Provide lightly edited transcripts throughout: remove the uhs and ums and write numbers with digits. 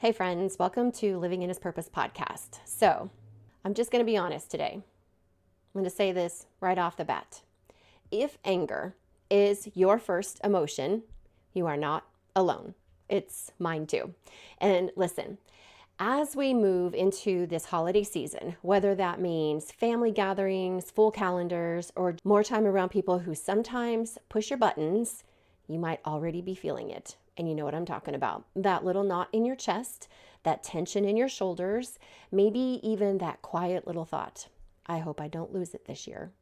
Hey friends, welcome to Living in His Purpose podcast. So, I'm just going to be honest today. I'm going to say this right off the bat. If anger is your first emotion, you are not alone. It's mine too. And listen, as we move into this holiday season, whether that means family gatherings, full calendars, or more time around people who sometimes push your buttons, you might already be feeling it. And you know what I'm talking about. That little knot in your chest, that tension in your shoulders, maybe even that quiet little thought, I hope I don't lose it this year.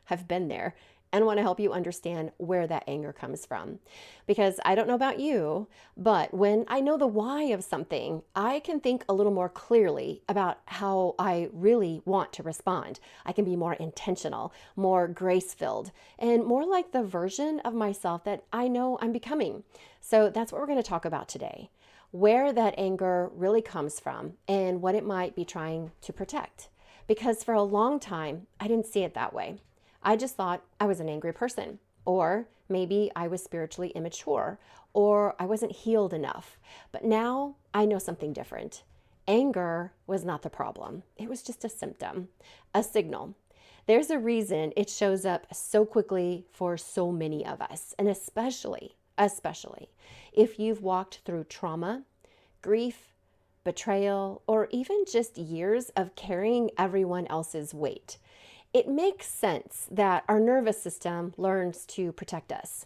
I've been there and want to help you understand where that anger comes from. Because I don't know about you, but when I know the why of something, I can think a little more clearly about how I really want to respond. I can be more intentional, more grace-filled, and more like the version of myself that I know I'm becoming. So that's what we're going to talk about today. Where that anger really comes from and what it might be trying to protect. Because for a long time, I didn't see it that way. I just thought I was an angry person, or maybe I was spiritually immature, or I wasn't healed enough. But now I know something different. Anger was not the problem. It was just a symptom, a signal. There's a reason it shows up so quickly for so many of us, and especially if you've walked through trauma, grief, betrayal, or even just years of carrying everyone else's weight. It makes sense that our nervous system learns to protect us.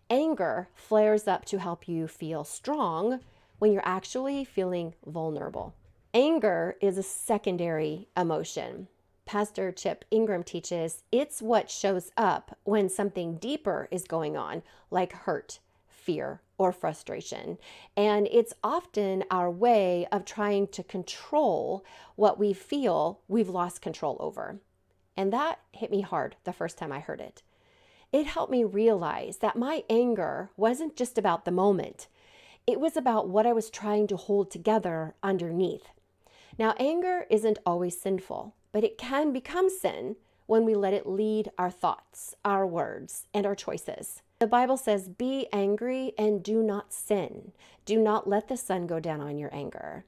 Anger flares up to help you feel strong when you're actually feeling vulnerable. Anger is a secondary emotion. Pastor Chip Ingram teaches it's what shows up when something deeper is going on, like hurt, fear, or frustration. And it's often our way of trying to control what we feel we've lost control over. And that hit me hard the first time I heard it. It helped me realize that my anger wasn't just about the moment. It was about what I was trying to hold together underneath. Now, anger isn't always sinful, but it can become sin when we let it lead our thoughts, our words, and our choices. The Bible says, "Be angry and do not sin. Do not let the sun go down on your anger."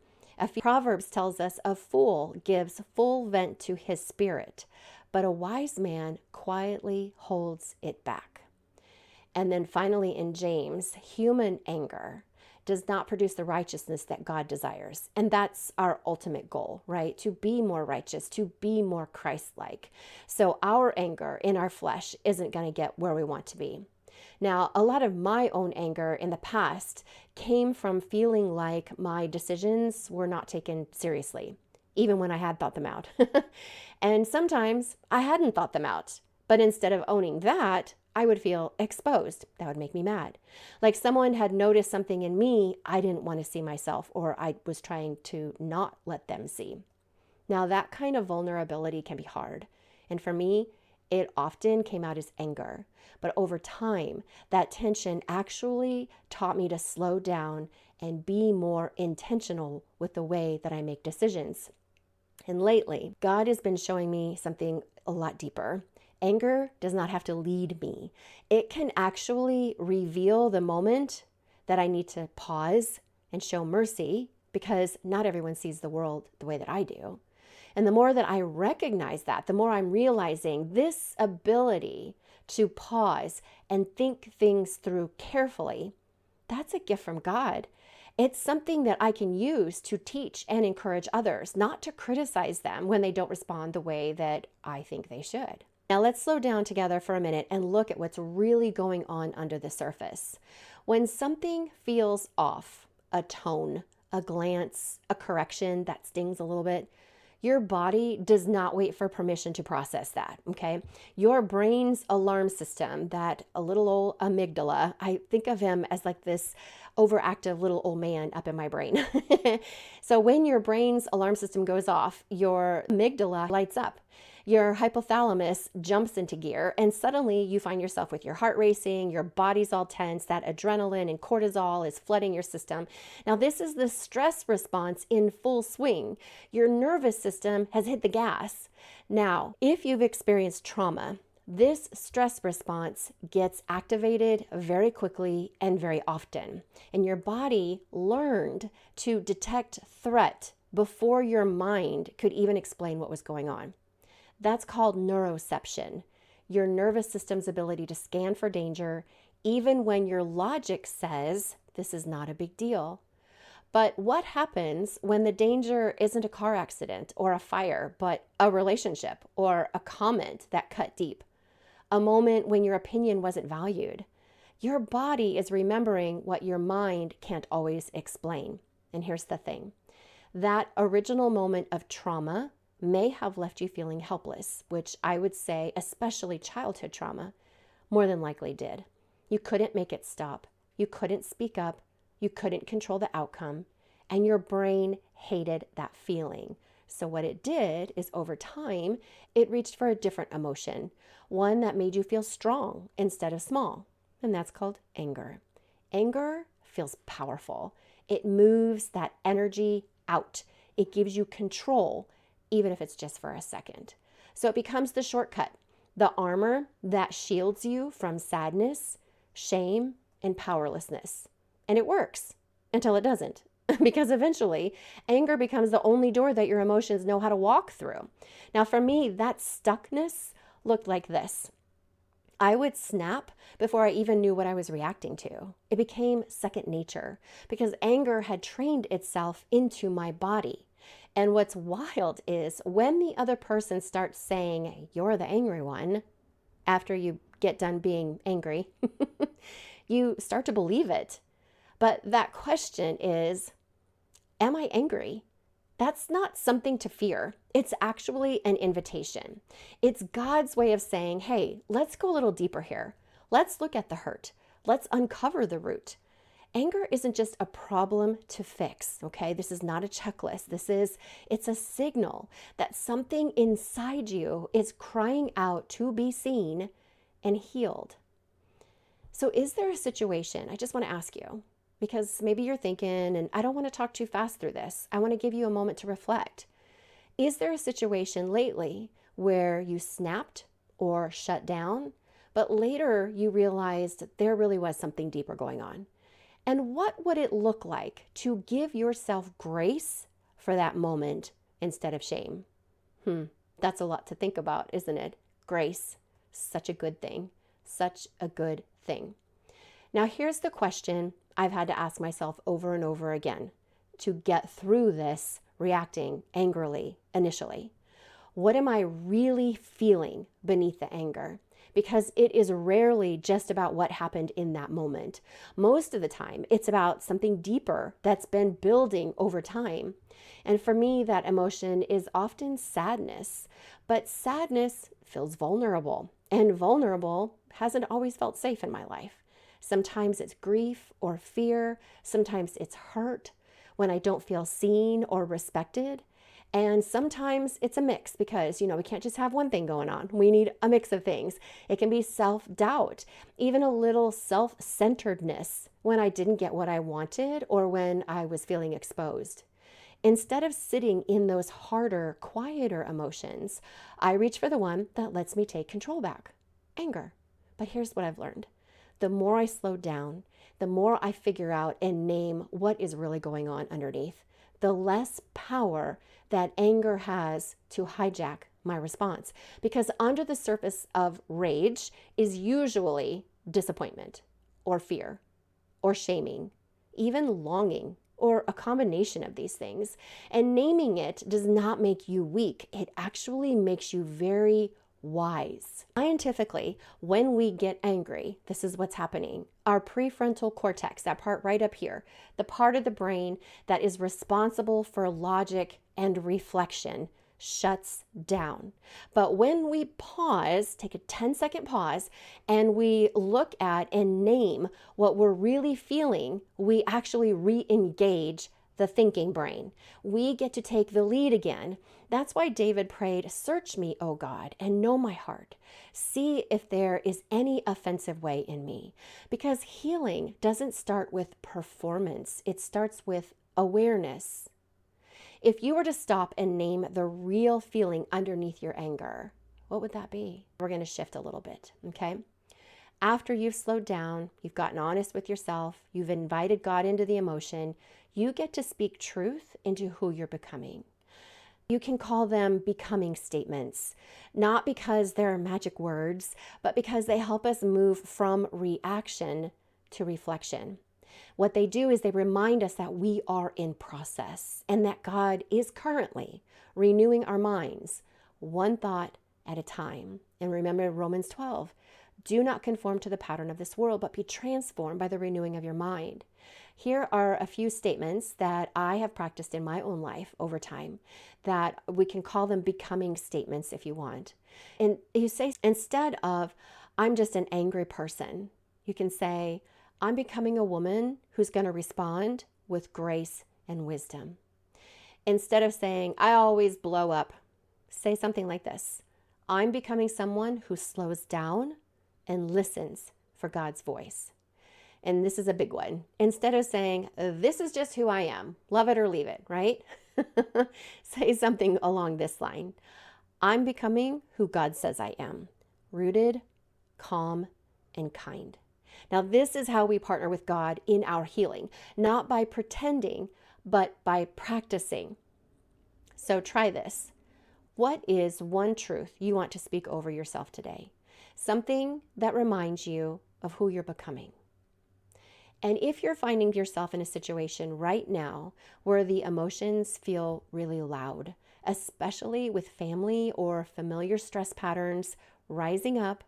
Proverbs tells us a fool gives full vent to his spirit, but a wise man quietly holds it back. And then finally in James, human anger does not produce the righteousness that God desires. And that's our ultimate goal, right? To be more righteous, to be more Christ-like. So our anger in our flesh isn't going to get where we want to be. Now, a lot of my own anger in the past came from feeling like my decisions were not taken seriously, even when I had thought them out. And sometimes I hadn't thought them out, but instead of owning that, I would feel exposed. That would make me mad. Like someone had noticed something in me I didn't want to see myself, or I was trying to not let them see. Now, that kind of vulnerability can be hard. And for me, it often came out as anger. But over time, that tension actually taught me to slow down and be more intentional with the way that I make decisions. And lately, God has been showing me something a lot deeper. Anger does not have to lead me. It can actually reveal the moment that I need to pause and show mercy, because not everyone sees the world the way that I do. And the more that I recognize that, the more I'm realizing this ability to pause and think things through carefully, that's a gift from God. It's something that I can use to teach and encourage others, not to criticize them when they don't respond the way that I think they should. Now let's slow down together for a minute and look at what's really going on under the surface. When something feels off, a tone, a glance, a correction that stings a little bit, your body does not wait for permission to process that, okay? Your brain's alarm system, that a little old amygdala, I think of him as like this overactive little old man up in my brain. So when your brain's alarm system goes off, your amygdala lights up. Your hypothalamus jumps into gear, and suddenly you find yourself with your heart racing, your body's all tense, that adrenaline and cortisol is flooding your system. Now, this is the stress response in full swing. Your nervous system has hit the gas. Now, if you've experienced trauma, This stress response gets activated very quickly and very often. And your body learned to detect threat before your mind could even explain what was going on. That's called neuroception, your nervous system's ability to scan for danger, even when your logic says this is not a big deal. But what happens when the danger isn't a car accident or a fire, but a relationship or a comment that cut deep? A moment when your opinion wasn't valued. Your body is remembering what your mind can't always explain. And here's the thing. That original moment of trauma may have left you feeling helpless, which I would say, especially childhood trauma, more than likely did. You couldn't make it stop. You couldn't speak up. You couldn't control the outcome. And your brain hated that feeling. So what it did is over time, it reached for a different emotion, one that made you feel strong instead of small. And that's called anger. Anger feels powerful. It moves that energy out. It gives you control, even if it's just for a second. So it becomes the shortcut, the armor that shields you from sadness, shame, and powerlessness. And it works until it doesn't. Because eventually, anger becomes the only door that your emotions know how to walk through. Now, for me, that stuckness looked like this. I would snap before I even knew what I was reacting to. It became second nature because anger had trained itself into my body. And what's wild is when the other person starts saying, "You're the angry one," after you get done being angry, you start to believe it. But that question is, am I angry? That's not something to fear. It's actually an invitation. It's God's way of saying, hey, let's go a little deeper here. Let's look at the hurt. Let's uncover the root. Anger isn't just a problem to fix, okay? This is not a checklist. It's a signal that something inside you is crying out to be seen and healed. So is there a situation, I just want to ask you, because maybe you're thinking, and I don't want to talk too fast through this. I want to give you a moment to reflect. Is there a situation lately where you snapped or shut down, but later you realized there really was something deeper going on? And what would it look like to give yourself grace for that moment instead of shame? That's a lot to think about, isn't it? Grace, such a good thing, such a good thing. Now here's the question I've had to ask myself over and over again to get through this reacting angrily initially. What am I really feeling beneath the anger? Because it is rarely just about what happened in that moment. Most of the time, it's about something deeper that's been building over time. And for me, that emotion is often sadness. But sadness feels vulnerable, and vulnerable hasn't always felt safe in my life. Sometimes it's grief or fear. Sometimes it's hurt when I don't feel seen or respected. And sometimes it's a mix because, we can't just have one thing going on. We need a mix of things. It can be self-doubt, even a little self-centeredness when I didn't get what I wanted or when I was feeling exposed. Instead of sitting in those harder, quieter emotions, I reach for the one that lets me take control back, anger. But here's what I've learned. The more I slow down, the more I figure out and name what is really going on underneath, the less power that anger has to hijack my response. Because under the surface of rage is usually disappointment or fear or shaming, even longing, or a combination of these things. And naming it does not make you weak. It actually makes you very wise. Scientifically, when we get angry, this is what's happening. Our prefrontal cortex, that part right up here, the part of the brain that is responsible for logic and reflection, shuts down. But when we pause, take a 10-second pause, and we look at and name what we're really feeling, we actually re-engage the thinking brain. We get to take the lead again. That's why David prayed, "Search me, O God, and know my heart. See if there is any offensive way in me." Because healing doesn't start with performance. It starts with awareness. If you were to stop and name the real feeling underneath your anger, what would that be? We're going to shift a little bit, okay? After you've slowed down, you've gotten honest with yourself, you've invited God into the emotion, you get to speak truth into who you're becoming. You can call them becoming statements, not because they're magic words, but because they help us move from reaction to reflection. What they do is they remind us that we are in process and that God is currently renewing our minds, one thought at a time. And remember Romans 12, do not conform to the pattern of this world, but be transformed by the renewing of your mind. Here are a few statements that I have practiced in my own life over time that we can call them becoming statements if you want. And you say, instead of, I'm just an angry person, you can say, I'm becoming a woman who's going to respond with grace and wisdom. Instead of saying, I always blow up, say something like this. I'm becoming someone who slows down and listens for God's voice. And this is a big one. Instead of saying, this is just who I am, love it or leave it, right? Say something along this line. I'm becoming who God says I am, rooted, calm, and kind. Now, this is how we partner with God in our healing, not by pretending, but by practicing. So try this. What is one truth you want to speak over yourself today? Something that reminds you of who you're becoming. And if you're finding yourself in a situation right now where the emotions feel really loud, especially with family or familiar stress patterns rising up,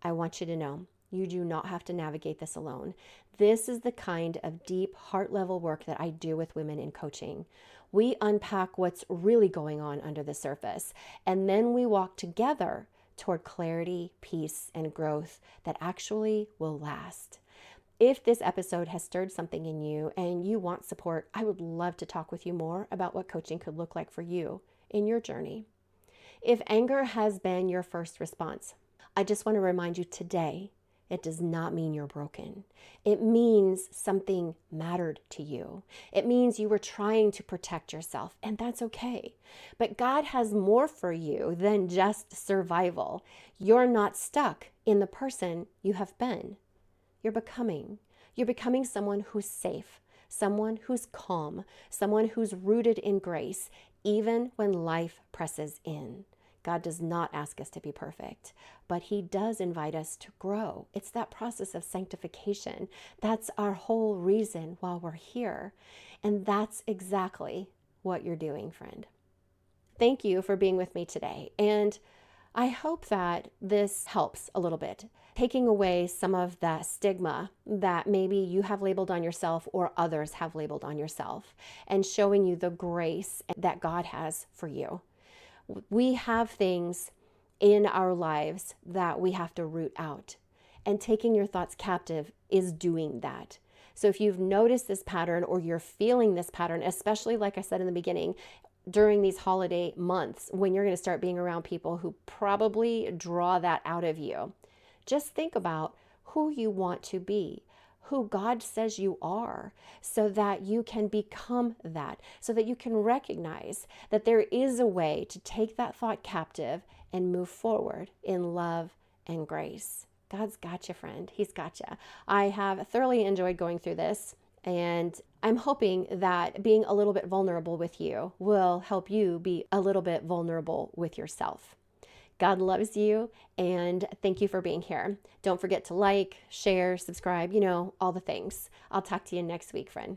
I want you to know you do not have to navigate this alone. This is the kind of deep heart level work that I do with women in coaching. We unpack what's really going on under the surface, and then we walk together toward clarity, peace, and growth that actually will last. If this episode has stirred something in you and you want support, I would love to talk with you more about what coaching could look like for you in your journey. If anger has been your first response, I just want to remind you today, it does not mean you're broken. It means something mattered to you. It means you were trying to protect yourself, and that's okay. But God has more for you than just survival. You're not stuck in the person you have been. You're becoming someone who's safe, someone who's calm, someone who's rooted in grace, even when life presses in. God does not ask us to be perfect, but He does invite us to grow. It's that process of sanctification. That's our whole reason while we're here. And that's exactly what you're doing, friend. Thank you for being with me today. And I hope that this helps a little bit, taking away some of the stigma that maybe you have labeled on yourself or others have labeled on yourself, and showing you the grace that God has for you. We have things in our lives that we have to root out, and taking your thoughts captive is doing that. So if you've noticed this pattern or you're feeling this pattern, especially like I said in the beginning, during these holiday months when you're going to start being around people who probably draw that out of you, just think about who you want to be, who God says you are, so that you can become that, so that you can recognize that there is a way to take that thought captive and move forward in love and grace. God's got you, friend. He's got you. I have thoroughly enjoyed going through this, and I'm hoping that being a little bit vulnerable with you will help you be a little bit vulnerable with yourself. God loves you, and thank you for being here. Don't forget to like, share, subscribe, all the things. I'll talk to you next week, friend.